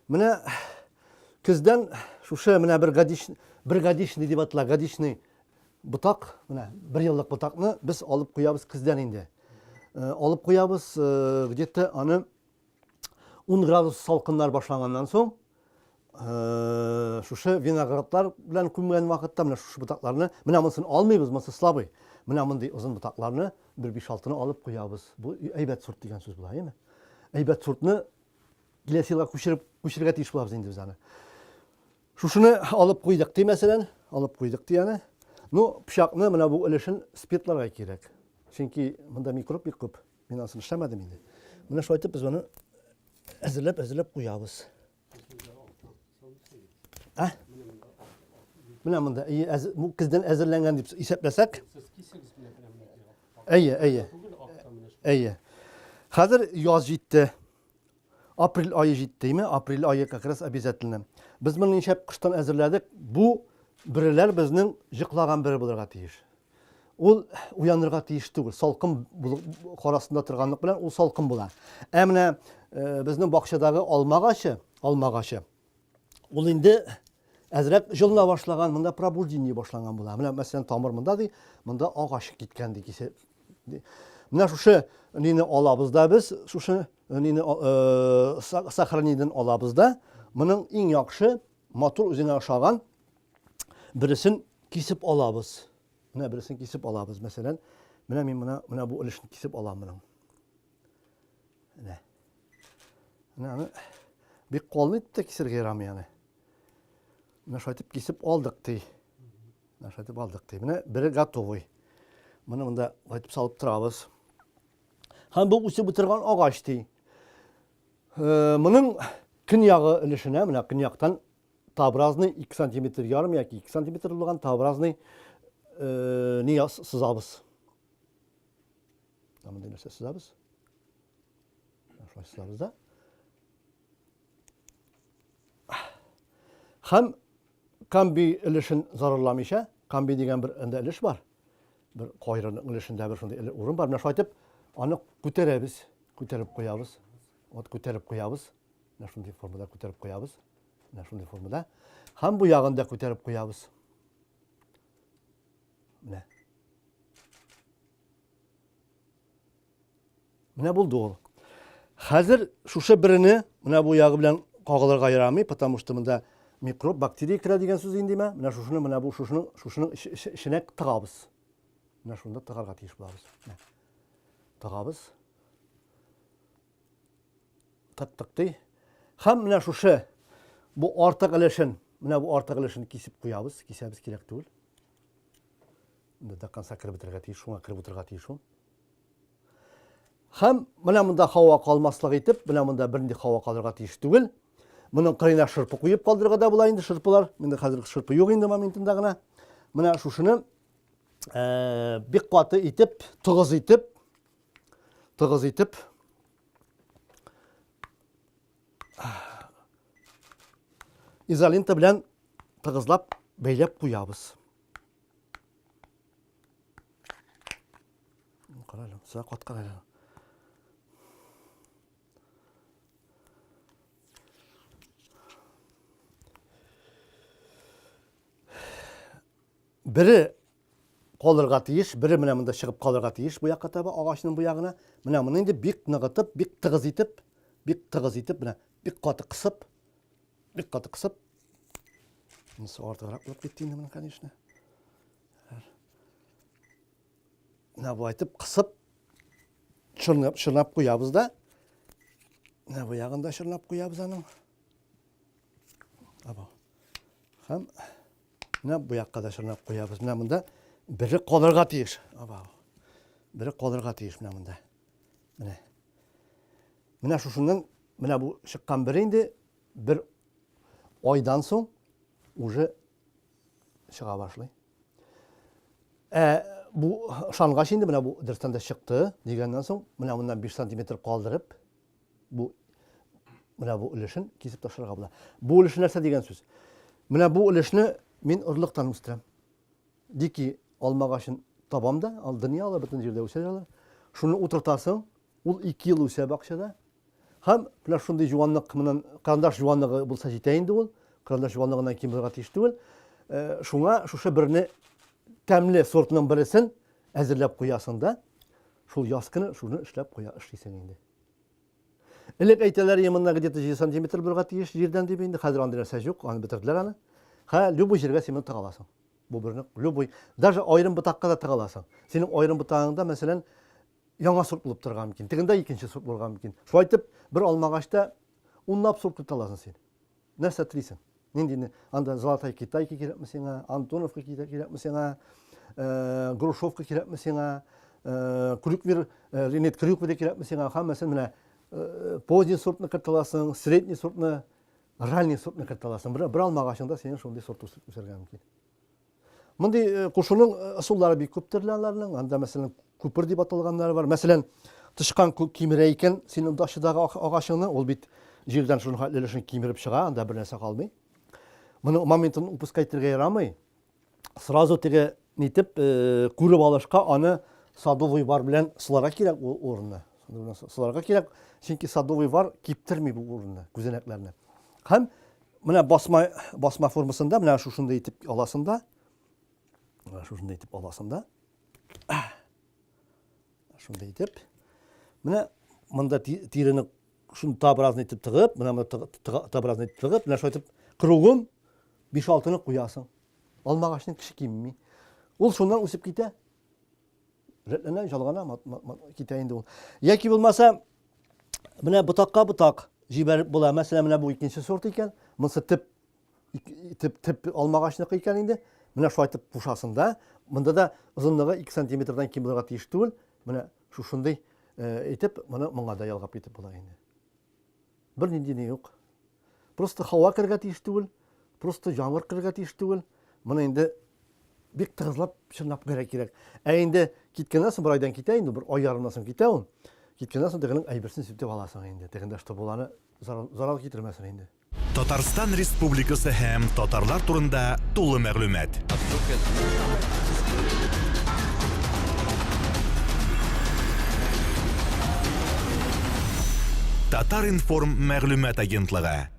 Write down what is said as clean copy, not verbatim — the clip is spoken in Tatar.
Менә көздән шушы менә бер годичный дип атала, годичный ботак, менә бер еллык ботакны без алып куябыз көздән инде. Алып куябыз, где-то аны 10 градус салкыннар башланганнан соң, шушы виноградлар белән күмгән вакытта менә шушы ботакларны, менә монысын алмыйбыз, монысы слабый. Менә мондый озын ботакларны бер 5-6-ны алып куябыз. Бу әйбәт сорт дигән сүз була, әйме? Әйбәт сортны киләсе елга күчерергә тиеш булабыз инде без аны. Шушыны алып куйдык ди, мәсәлән, алып куйдык ди аны. Ну, пычакны менә бу өлешен спиртларга кирәк. Чөнки монда микроб бик күп. Мин асын эшләмәдем инде. Менә шулай итеп без аны әзерләп куябыз. Менә монда бу көздән әзерләнгән дип исәпләсәк. Әйе. Хәзер яз җитте. Апрель айы җиттеме? Апрель айы как раз обязательно. Без моны ничәп кыштан әзерләдек. Бу биреләр безнең җыклаган бире булырга тиеш. Ул уянырга тиеш түгел. Салкын карасында торганлык белән ул салкын була. Ә менә безнең бакчадагы алмагачы. Ул инде әзрәк җылына башлаган, монда пробуждение башланган була. Менә мәсәлән тамыр монда ди, монда агач киткән ди. Менә шушы нине алабыз да без, шушы нине сохранениедән алабыз да, моның иң яхшы матур үзенә ошаган берсен кисеп алабыз. Менә берсен кисеп алабыз, мәсәлән, менә мин менә бу өлешне кисеп алам моның. Менә бик калын итеп кисергә ярамый аны. Менә шулай итеп кисеп алдык ди. Менә бире готовый. Моны монда кайтып салып торабыз. Һәм бу үсеп утырган агач ди. Моның көньягы өлешенә, менә көньяктан Т-образный 2 см ярым яки 2 см булган Т-образный ни сызабыз. Монда нәрсә сызабыз? Шулай сызабыз да. Һәм камби өлешен зарарламыйча, камби дигән бер өлеш бар. Бер кайрының өлешендә бер шундый урын бар. Менә шулай итеп аны күтәрәбез, күтәреп куябыз. Күтәреп куябыз. Менә шундый формада күтәреп куябыз. Менә шундый формада. Һәм бу ягын да күтәреп куябыз. Менә булды ул. Хәзер шушы бирене менә бу ягы белән кагылырга ярамый, потому что монда микроб, бактерия керә дигән сүз индеме? Менә шушыны менә бу шушының ишенә тыгабыз. Менә шунда тыгарга тиеш булабыз. Тыгабыз. Тыктык ди. Һәм менә шушы бу артык өлешен, менә бу артык өлешен кисеп куябыз, кисәбез кирәк түгел. Монда конца кереп бетерергә тиеш, шуңа кереп утырырга тиеш ул. Һәм менә монда һава калмаслык итеп, менә монда бернинди һава калырга тиеш түгел. Моның кырыена шырпы куеп калдырырга да була инде шырпылар. Менә хәзер шырпы юк инде моментында гына. Менә шушыны бик каты итеп, тыгыз итеп изолента белән тыгызлап бәйләп куябыз. Карале, сак аткарале. Бире калырга тиеш, бире менә монда чыгып калырга тиеш, бу якка таба агачның бу ягына. Менә моны инде бик ныгытып, бик тыгыз итеп, менә бик каты кысып. Монысы артыграк булып китте инде моның, конечно. Менә бу айтып кысып, чырнап куябыз да. Менә бу ягында чырнап куябыз аның. Һәм менә бу якка да чырнап куябыз. Менә монда бире калырга тиеш. Бире калырга тиеш менә монда. Менә шушының, менә бу чыккан бире инде бер айдан соң уже чыга башлый. Бу шангач инде менә бу дөрестән дә чыкты дигәннән соң, менә моннан 5 см калдырып, менә бу өлешен кисеп ташларга була. Бу өлеш нәрсә дигән сүз? Менә бу өлешне мин орлыктан үстерәм. Дики алмагачын табам да, дөньяда бөтен җирдә үсә алар. Шуны утыртасың, ул 2 ел үсә бакчада. Һәм менә шундый җуанлык менән карандаш җуанлыгы булса җитә инде ул. Карандаш җуанлыгыннан ким булырга тиеш түгел. Шуңа шушы берне тәмле сортның берсен әзерләп куясың да, шул яз көне шуны эшләп куя эшлисең инде. Элек әйтәләр, монда где-то 7 сантиметр булырга тиеш җирдән дип инде. Хәзер андый нәрсә юк, аны бетерделәр аны. Любой җиргә син тыга аласың. Бу берне любой, даже аерым ботакка да тыга аласың. Синең аерым ботагыңда, мәсәлән, яңа сорт булып торган микән, тегендә икенче сорт булган микән. Шулай итеп, бер алмагачта унлап сорт тота аласың син. Нәрсә телисең? Нинди анда Золотой Китай кирәкме сиңа, Антоновка кирәкме сиңа, Грушевка кирәкме сиңа, Крюквер, Ренет Крюквер кирәкме сиңа, һәммәсен менә поздний сортны керталасың, средний сортны, ранний сортны керталасың. Бер алмагачында синең шундый сорт үсәргә мөмкин. Мондый кушуның ысуллары бик күптер аларның. Анда мәсәлән күпер дип аталганнары бар. Мәсәлән, тышкан кимерә икән синең дашыдагы агачыңны, ул бит җирдән шуның хәтлелешен кимереп чыга, анда бер нәрсә калмый. Моның моментын упускать итәргә ярамый. Сразу теге нитеп күреп алышка аны садовый вар белән сыларга кирәк урынны. Сыларга кирәк, чөнки садовый вар киптерми бу урынны, күзәнәкләрне. Һәм менә басма формасында, менә шушында итеп аласында, шушында итеп аласында, шунда итеп, менә монда тирене шуны табразны итеп тыгып, менә табразны итеп тыгып, менә шулай итеп кругын 5-6-ны куясың. Алмагачның кеше кимми. Ул шуннан үсеп китә. Рәтләнә, жалгана китә инде ул. Яки булмаса, менә ботакка ботак җибәреп була. Мәсәлән, менә бу икенче сорт икән. Монысы тип алмагачныкы икән инде. Менә шулай итеп пушасың да. Монда да озынлыгы 2 сантиметрдан ким булырга тиеш түгел. Менә шушындый итеп, моңа да ялгап итеп була инде. Бер нинди юк. Просто һава кергә тиеш түгел. Просто җамгыр кергә тиеш түгел. Моны инде бик тыгызлап чынлап кирәк. Инде киткәннән соң бер айдан китә инде, бер ай ярымнан соң китә ул. Киткәннән соң тегенең әйберсен сүтеп аласың инде. Тегендә что буланы зарар китермәсен инде. Татарстан Республикасы һәм татарлар турында тулы мәгълүмат. Татар информ мәгълүмат агентлыгы.